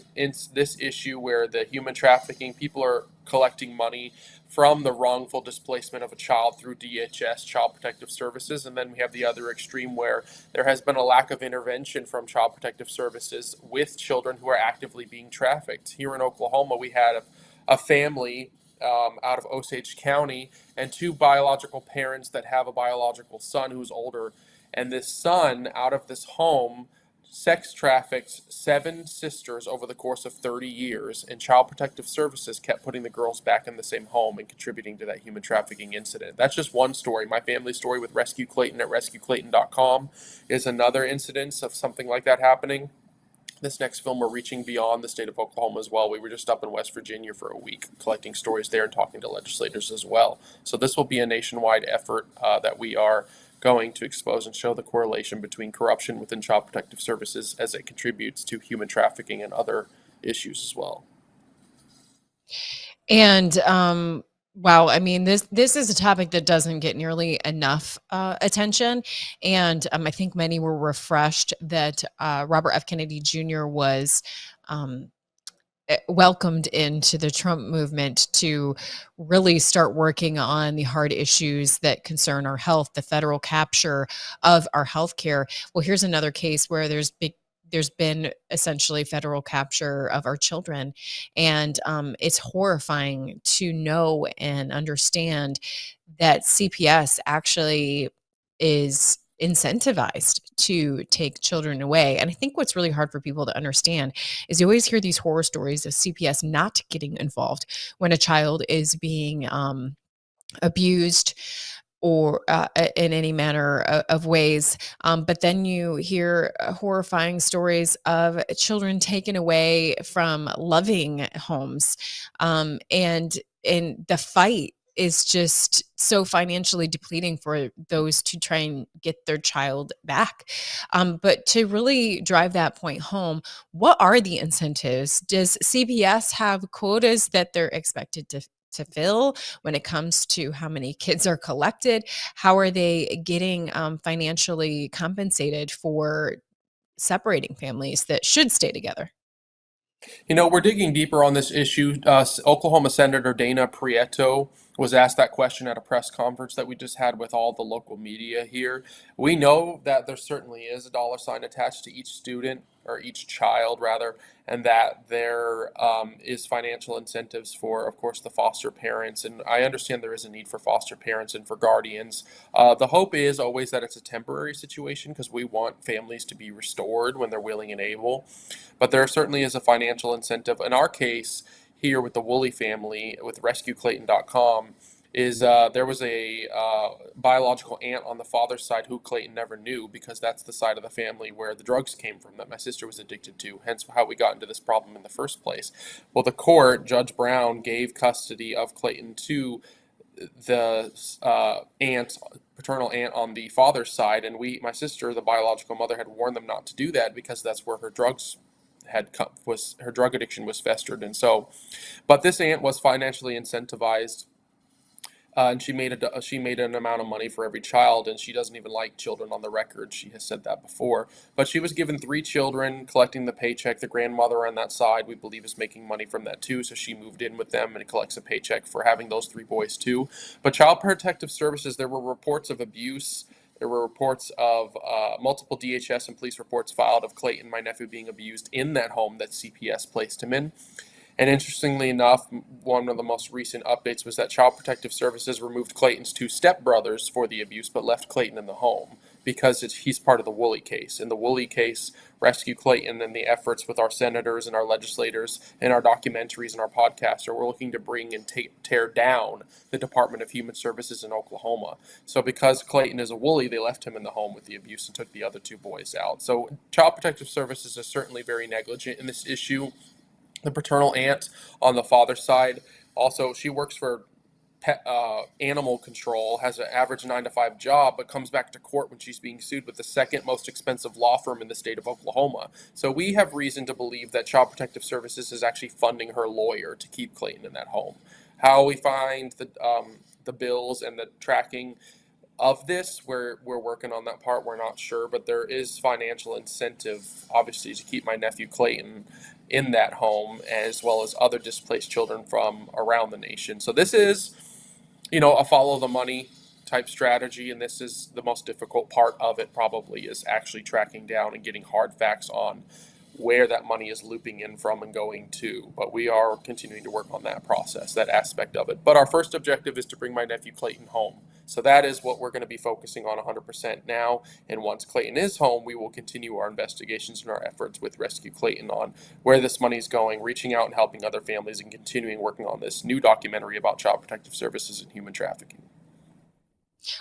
Speaker 2: issue where the human trafficking, people are collecting money from the wrongful displacement of a child through DHS, Child Protective Services, and then we have the other extreme where there has been a lack of intervention from Child Protective Services with children who are actively being trafficked. Here in Oklahoma, we had a family out of Osage County and two biological parents that have a biological son who's older. And this son, out of this home, sex trafficked 7 sisters over the course of 30 years. And Child Protective Services kept putting the girls back in the same home and contributing to that human trafficking incident. That's just one story. My family story with Rescue Clayton at rescueclayton.com is another incidence of something like that happening. This next film, we're reaching beyond the state of Oklahoma as well. We were just up in West Virginia for a week collecting stories there and talking to legislators as well. So this will be a nationwide effort that we are going to expose and show the correlation between corruption within Child Protective Services as it contributes to human trafficking and other issues as well.
Speaker 1: And wow, I mean, this is a topic that doesn't get nearly enough attention, and I think many were refreshed that Robert F. Kennedy Jr. was welcomed into the Trump movement to really start working on the hard issues that concern our health, the federal capture of our healthcare. Well, here's another case where there's been essentially federal capture of our children. And it's horrifying to know and understand that CPS actually is incentivized to take children away. And I think what's really hard for people to understand is you always hear these horror stories of CPS not getting involved when a child is being abused or in any manner of ways. But then you hear horrifying stories of children taken away from loving homes. And the fight is just so financially depleting for those to try and get their child back. But to really drive that point home, what are the incentives? Does CPS have quotas that they're expected to fill when it comes to how many kids are collected? How are they getting financially compensated for separating families that should stay together?
Speaker 2: You know, we're digging deeper on this issue. Oklahoma Senator Dana Prieto was asked that question at a press conference that we just had with all the local media here. We know that there certainly is a dollar sign attached to each student, or each child rather, and that there is financial incentives for, of course, the foster parents. And I understand there is a need for foster parents and for guardians. The hope is always that it's a temporary situation, because we want families to be restored when they're willing and able. But there certainly is a financial incentive. In our case, here with the Woolley family, with RescueClayton.com, is there was a biological aunt on the father's side who Clayton never knew, because that's the side of the family where the drugs came from that my sister was addicted to, hence how we got into this problem in the first place. Well, the court, Judge Brown, gave custody of Clayton to the aunt, paternal aunt on the father's side, and my sister, the biological mother, had warned them not to do that, because that's where her her drug addiction was festered. And so, but this aunt was financially incentivized, and she made an amount of money for every child, and she doesn't even like children on the record. She has said that before. But she was given 3 children, collecting the paycheck. The grandmother on that side, we believe, is making money from that too, so she moved in with them and collects a paycheck for having those 3 boys too. But Child Protective Services, there were reports of abuse. There were reports of multiple DHS and police reports filed of Clayton, my nephew, being abused in that home that CPS placed him in. And interestingly enough, one of the most recent updates was that Child Protective Services removed Clayton's 2 stepbrothers for the abuse, but left Clayton in the home, because he's part of the Woolley case. In the Woolley case, Rescue Clayton, and the efforts with our senators and our legislators and our documentaries and our podcasts, we're looking to bring and tear down the Department of Human Services in Oklahoma. So because Clayton is a Woolley, they left him in the home with the abuse and took the other 2 boys out. So Child Protective Services is certainly very negligent in this issue. The paternal aunt on the father's side, also, she works for animal control, has an average 9-to-5 job, but comes back to court when she's being sued with the 2nd most expensive law firm in the state of Oklahoma. So we have reason to believe that Child Protective Services is actually funding her lawyer to keep Clayton in that home. How we find the bills and the tracking of this, we're working on that part. We're not sure, but there is financial incentive, obviously, to keep my nephew Clayton in that home, as well as other displaced children from around the nation. So this is, a follow the money type strategy, and this is the most difficult part of it, probably, is actually tracking down and getting hard facts on where that money is looping in from and going to. But we are continuing to work on that process, that aspect of it. But our first objective is to bring my nephew Clayton home. So that is what we're going to be focusing on 100% now. And once Clayton is home, we will continue our investigations and our efforts with Rescue Clayton on where this money is going, reaching out and helping other families, and continuing working on this new documentary about Child Protective Services and human trafficking.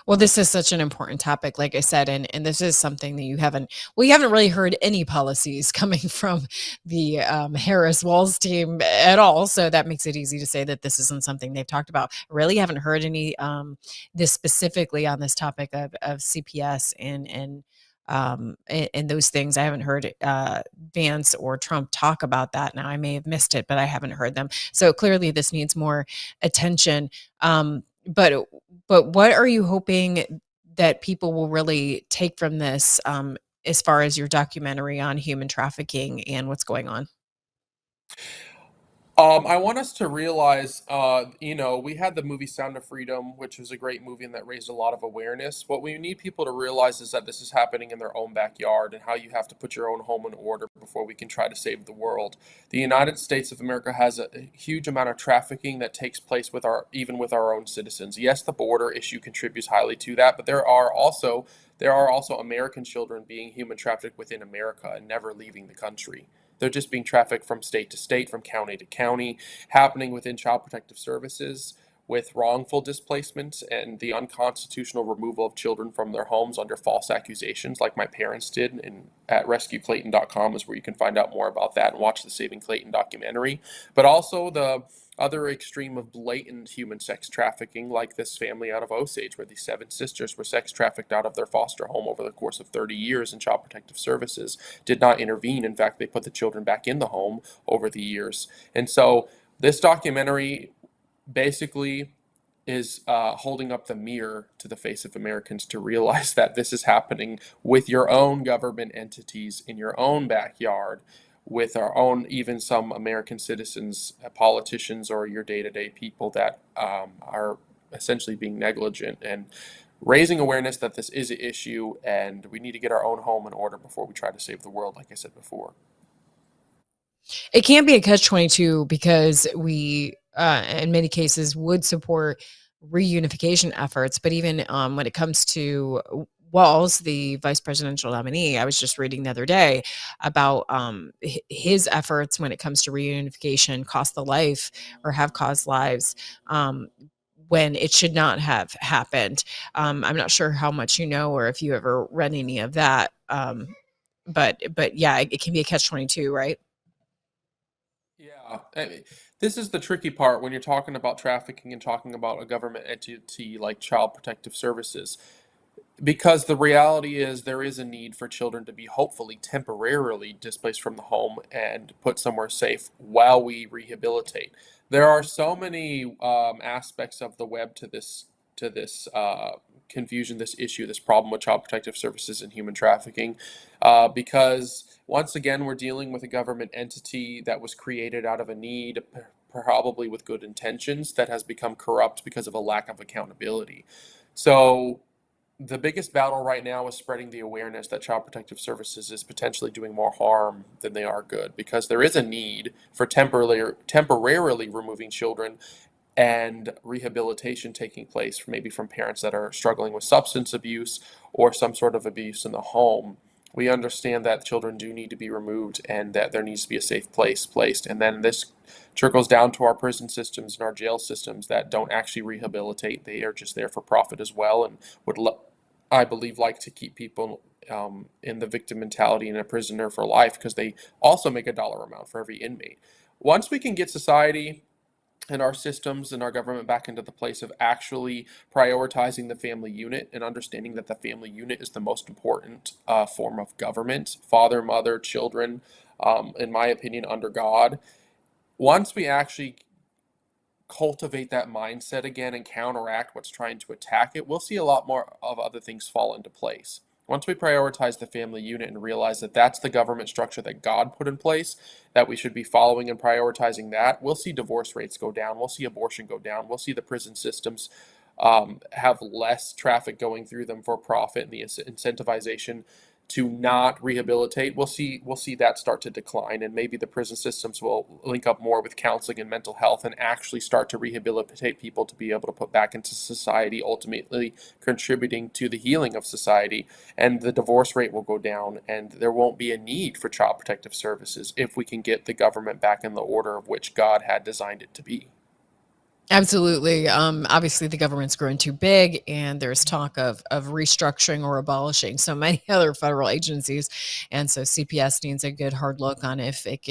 Speaker 1: Well, this is such an important topic, like I said, and this is something that you haven't really heard any policies coming from the Harris-Walz team at all. So that makes it easy to say that this isn't something they've talked about. I really haven't heard any this specifically on this topic of CPS and those things. I haven't heard Vance or Trump talk about that. Now, I may have missed it, but I haven't heard them. So clearly this needs more attention. But what are you hoping that people will really take from this as far as your documentary on human trafficking and what's going on?
Speaker 2: I want us to realize, we had the movie Sound of Freedom, which was a great movie and that raised a lot of awareness. What we need people to realize is that this is happening in their own backyard, and how you have to put your own home in order before we can try to save the world. The United States of America has a huge amount of trafficking that takes place even with our own citizens. Yes, the border issue contributes highly to that, but there are also American children being human trafficked within America and never leaving the country. They're just being trafficked from state to state, from county to county, happening within Child Protective Services with wrongful displacement and the unconstitutional removal of children from their homes under false accusations, like my parents did. And at RescueClayton.com is where you can find out more about that and watch the Saving Clayton documentary. But also the other extreme of blatant human sex trafficking, like this family out of Osage, where these 7 sisters were sex trafficked out of their foster home over the course of 30 years, and Child Protective Services did not intervene. In fact, they put the children back in the home over the years. And so this documentary basically is holding up the mirror to the face of Americans to realize that this is happening with your own government entities in your own backyard, with our own, even some American citizens, politicians, or your day-to-day people that are essentially being negligent, and raising awareness that this is an issue and we need to get our own home in order before we try to save the world, like I said before.
Speaker 1: It can't be a catch-22 because we, in many cases, would support reunification efforts. But even when it comes to Walz, the vice presidential nominee, I was just reading the other day about his efforts when it comes to reunification cost the life or have caused lives when it should not have happened. I'm not sure how much you know or if you ever read any of that. But yeah, it can be a catch-22, right?
Speaker 2: Yeah, this is the tricky part when you're talking about trafficking and talking about a government entity like Child Protective Services. Because the reality is there is a need for children to be hopefully temporarily displaced from the home and put somewhere safe while we rehabilitate. There are so many aspects of the web to this confusion, this issue, this problem with Child Protective Services and human trafficking, because once again we're dealing with a government entity that was created out of a need, probably with good intentions, that has become corrupt because of a lack of accountability. So the biggest battle right now is spreading the awareness that Child Protective Services is potentially doing more harm than they are good, because there is a need for temporarily removing children and rehabilitation taking place, maybe from parents that are struggling with substance abuse or some sort of abuse in the home. We understand that children do need to be removed and that there needs to be a safe place placed. And then this trickles down to our prison systems and our jail systems that don't actually rehabilitate. They are just there for profit as well, and would, I believe, like to keep people in the victim mentality and a prisoner for life, because they also make a dollar amount for every inmate. Once we can get society and our systems and our government back into the place of actually prioritizing the family unit and understanding that the family unit is the most important form of government, father, mother, children, in my opinion, under God. Once we actually cultivate that mindset again and counteract what's trying to attack it, we'll see a lot more of other things fall into place. Once we prioritize the family unit and realize that that's the government structure that God put in place, that we should be following and prioritizing that, we'll see divorce rates go down. We'll see abortion go down. We'll see the prison systems have less traffic going through them for profit, and the incentivization to not rehabilitate. We'll see that start to decline, and maybe the prison systems will link up more with counseling and mental health and actually start to rehabilitate people to be able to put back into society, ultimately contributing to the healing of society. And the divorce rate will go down, and there won't be a need for Child Protective Services if we can get the government back in the order of which God had designed it to be.
Speaker 1: Absolutely. Obviously, the government's grown too big, and there's talk of restructuring or abolishing so many other federal agencies. And so CPS needs a good hard look on if it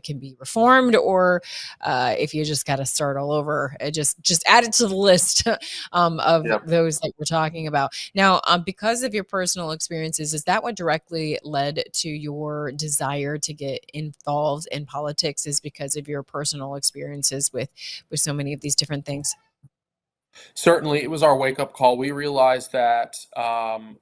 Speaker 1: can be reformed, or if you just got to start all over. Just add it to the list of those that we're talking about. Now, because of your personal experiences, is that what directly led to your desire to get involved in politics? Is because of your personal experiences with so many of these different things?
Speaker 2: Certainly, it was our wake-up call. We realized that I'm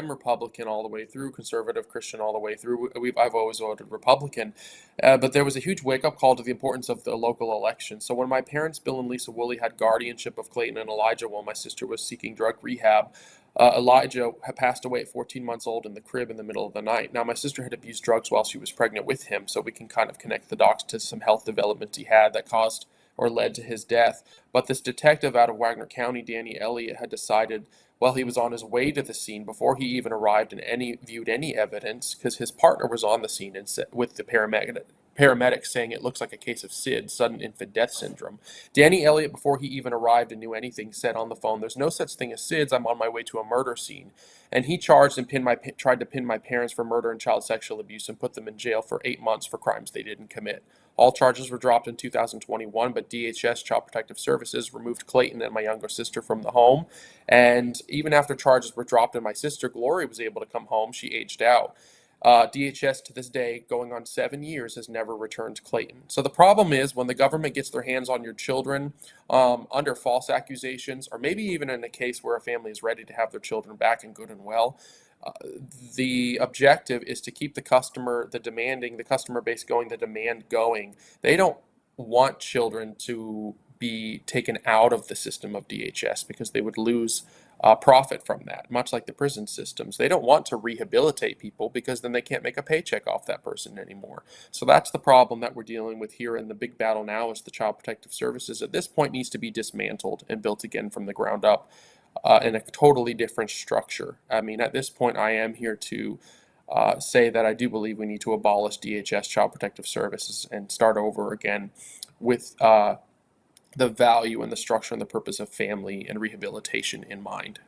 Speaker 2: Republican all the way through, conservative Christian all the way through. I've always voted Republican, but there was a huge wake-up call to the importance of the local election. So when my parents, Bill and Lisa Woolley, had guardianship of Clayton and Elijah while my sister was seeking drug rehab, Elijah had passed away at 14 months old in the crib in the middle of the night. Now, my sister had abused drugs while she was pregnant with him, so we can kind of connect the dots to some health development he had that caused or led to his death. But this detective out of Wagner County, Danny Elliott, had decided while he was on his way to the scene, before he even arrived and viewed any evidence, because his partner was on the scene and with the paramedics saying it looks like a case of SID, sudden infant death syndrome. Danny Elliott, before he even arrived and knew anything, said on the phone, "There's no such thing as SIDS. I'm on my way to a murder scene." And he charged and tried to pin my parents for murder and child sexual abuse and put them in jail for 8 months for crimes they didn't commit. All charges were dropped in 2021, but DHS, Child Protective Services, removed Clayton and my younger sister from the home. And even after charges were dropped and my sister, Glory, was able to come home, she aged out. DHS, to this day, going on 7 years, has never returned Clayton. So the problem is when the government gets their hands on your children under false accusations, or maybe even in a case where a family is ready to have their children back and good and well, The objective is to keep the customer base going, the demand going. They don't want children to be taken out of the system of DHS because they would lose profit from that, much like the prison systems. They don't want to rehabilitate people because then they can't make a paycheck off that person anymore. So that's the problem that we're dealing with here, and the big battle now is the Child Protective Services at this point needs to be dismantled and built again from the ground up in a totally different structure. I mean, at this point, I am here to say that I do believe we need to abolish DHS, Child Protective Services, and start over again with the value and the structure and the purpose of family and rehabilitation in mind.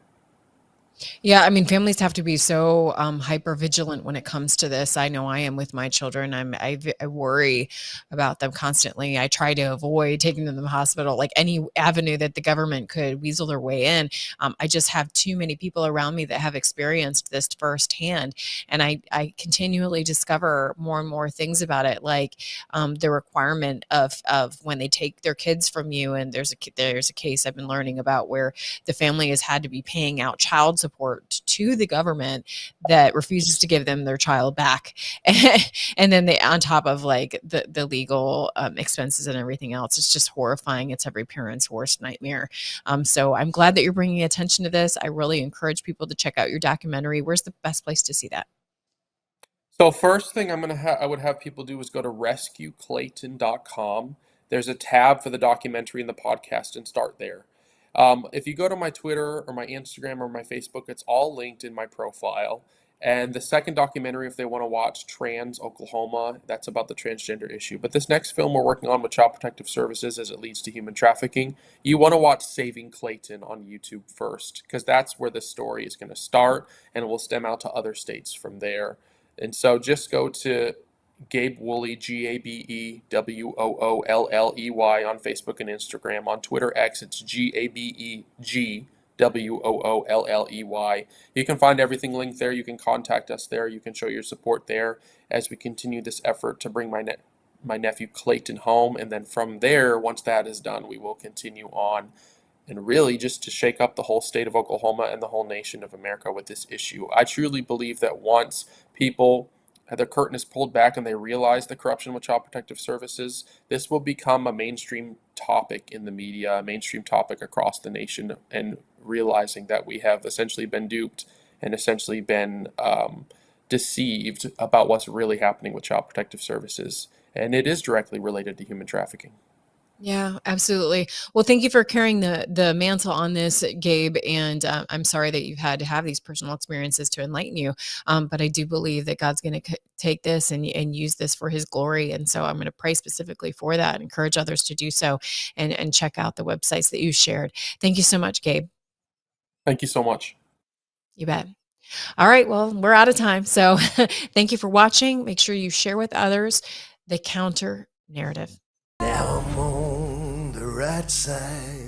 Speaker 1: Yeah, I mean, families have to be so hyper vigilant when it comes to this. I know I am with my children. I worry about them constantly. I try to avoid taking them to the hospital, like any avenue that the government could weasel their way in. I just have too many people around me that have experienced this firsthand, and I continually discover more and more things about it, like the requirement of when they take their kids from you, and there's a case I've been learning about where the family has had to be paying out child support to the government that refuses to give them their child back. And then they, on top of like the legal expenses and everything else, it's just horrifying. It's every parent's worst nightmare. So I'm glad that you're bringing attention to this. I really encourage people to check out your documentary. Where's the best place to see that?
Speaker 2: So first thing I would have people do is go to rescueclayton.com. There's a tab for the documentary and the podcast, and start there. If you go to my Twitter or my Instagram or my Facebook, it's all linked in my profile. And the second documentary, if they want to watch Trans Oklahoma, that's about the transgender issue. But this next film we're working on with Child Protective Services as it leads to human trafficking, you want to watch Saving Clayton on YouTube first, because that's where the story is going to start, and it will stem out to other states from there. And so just go to Gabe Woolley, GabeWoolley on Facebook and Instagram. On Twitter X, it's GabeGwoolley. You can find everything linked there. You can contact us there. You can show your support there as we continue this effort to bring my nephew Clayton home. And then from there, once that is done, we will continue on and really just to shake up the whole state of Oklahoma and the whole nation of America with this issue. I truly believe that once people the curtain is pulled back and they realize the corruption with Child Protective Services, this will become a mainstream topic in the media, a mainstream topic across the nation, and realizing that we have essentially been duped and essentially been deceived about what's really happening with Child Protective Services. And it is directly related to human trafficking.
Speaker 1: Yeah, absolutely. Well, thank you for carrying the mantle on this, Gabe. And I'm sorry that you've had to have these personal experiences to enlighten you. But I do believe that God's going to take this and use this for his glory. And so I'm going to pray specifically for that and encourage others to do so, and check out the websites that you shared. Thank you so much, Gabe.
Speaker 2: Thank you so much.
Speaker 1: You bet. All right. Well, we're out of time. So thank you for watching. Make sure you share with others the counter narrative.
Speaker 3: Now I'm on the right side.